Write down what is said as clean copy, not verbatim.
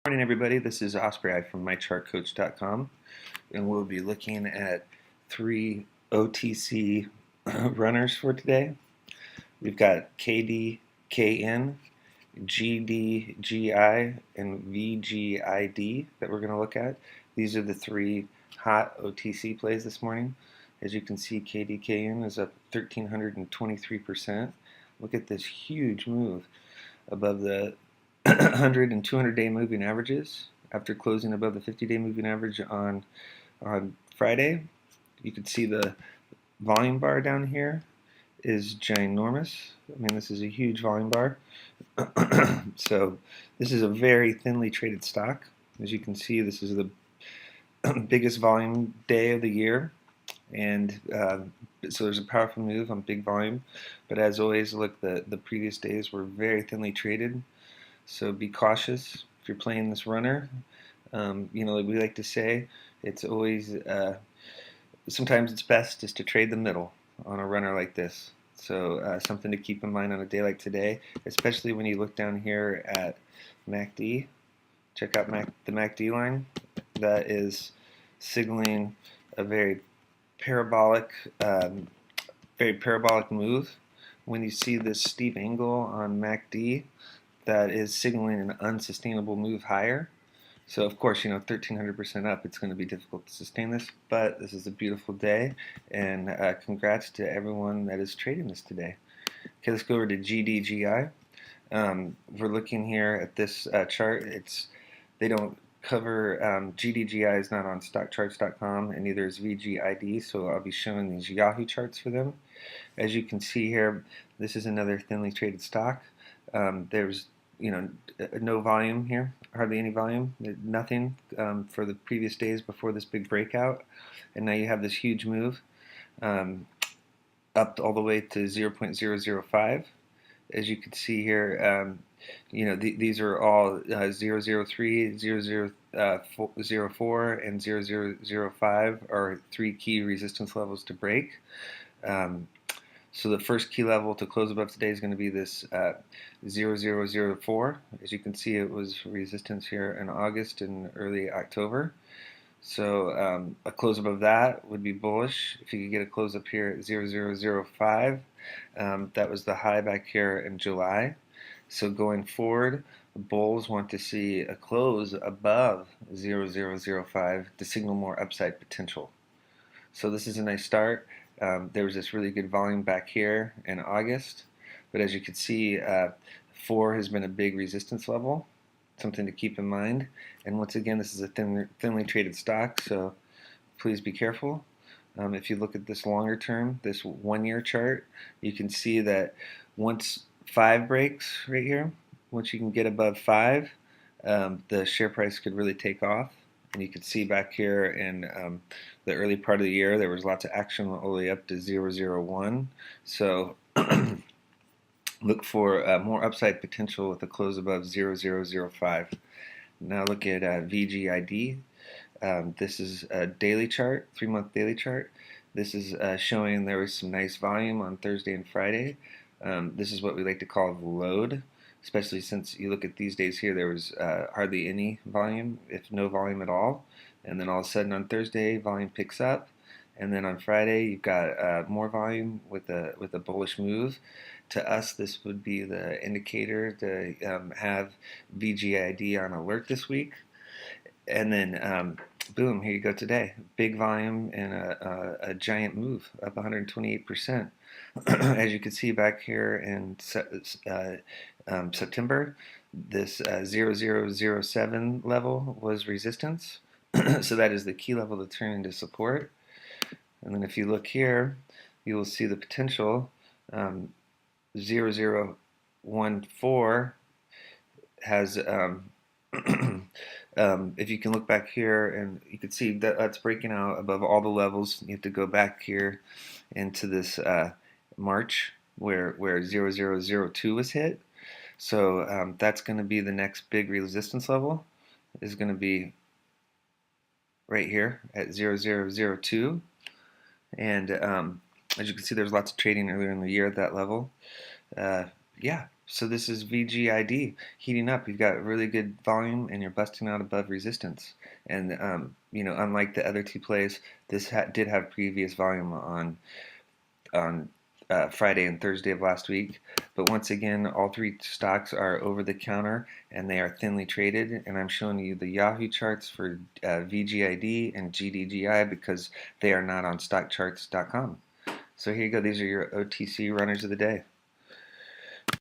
Morning, everybody. This is Ospreyeye from mychartcoach.com, and we'll be looking at three OTC runners for today. We've got KDKN, GDGI, and VGID that we're going to look at. These are the three hot OTC plays this morning. As you can see, KDKN is up 1,323%. Look at this huge move above the 100 and 200-day moving averages after closing above the 50-day moving average on Friday. You can see the volume bar down here is ginormous. I mean, this is a huge volume bar. So this is a very thinly traded stock. As you can see, this is the biggest volume day of the year, and so there's a powerful move on big volume. But as always, look, the previous days were very thinly traded. So be cautious if you're playing this runner. Like we like to say, it's always, sometimes it's best just to trade the middle on a runner like this. So something to keep in mind on a day like today, especially when you look down here at MACD. Check out the MACD line. That is signaling a very parabolic move. When you see this steep angle on MACD, that is signaling an unsustainable move higher. So of course, 1,300% up, it's going to be difficult to sustain this, but this is a beautiful day, and congrats to everyone that is trading this today. Okay, let's go over to GDGI. We're looking here at this chart. They don't cover, GDGI is not on stockcharts.com, and neither is VGID, so I'll be showing these Yahoo charts for them. As you can see here, this is another thinly traded stock. There's no volume here, hardly any volume, nothing for the previous days before this big breakout, and now you have this huge move up all the way to 0.005. As you can see here, these are all 003, 004, and 0005 are three key resistance levels to break. So the first key level to close above today is going to be this 0004. As you can see, it was resistance here in August and early October. So a close above that would be bullish. If you could get a close up here at 0005, that was the high back here in July. So going forward, the bulls want to see a close above 0005 to signal more upside potential. So this is a nice start. There was this really good volume back here in August, but as you can see, 4 has been a big resistance level, something to keep in mind. And once again, this is a thinly traded stock, so please be careful. If you look at this longer term, this 1-year chart, you can see that once 5 breaks right here, once you can get above 5, the share price could really take off. And you can see back here in the early part of the year, there was lots of action all the way up to 001. So look for more upside potential with a close above 0005. Now look at VGID. This is a daily chart, 3-month daily chart. This is showing there was some nice volume on Thursday and Friday. This is what we like to call the load, especially since you look at these days here, there was hardly any volume, if no volume at all. And then all of a sudden on Thursday, volume picks up. And then on Friday, you've got more volume with a bullish move. To us, this would be the indicator to have VGID on alert this week. And then, boom, here you go today. Big volume and a giant move, up 128%. As you can see back here in September, this 0007 level was resistance. So that is the key level to turn into support. And then if you look here, you will see the potential. 0014 has, if you can look back here, and you can see that that's breaking out above all the levels. You have to go back here into this March where 0002 was hit. So that's going to be the next big resistance level, is going to be right here at 0002. And as you can see, there's lots of trading earlier in the year at that level. Yeah, So this is VGID heating up. You've got really good volume and you're busting out above resistance. And unlike the other two plays, this did have previous volume on Friday and Thursday of last week. But once again, all three stocks are over the counter and they are thinly traded. And I'm showing you the Yahoo charts for VGID and GDGI because they are not on stockcharts.com. So here you go. These are your OTC runners of the day.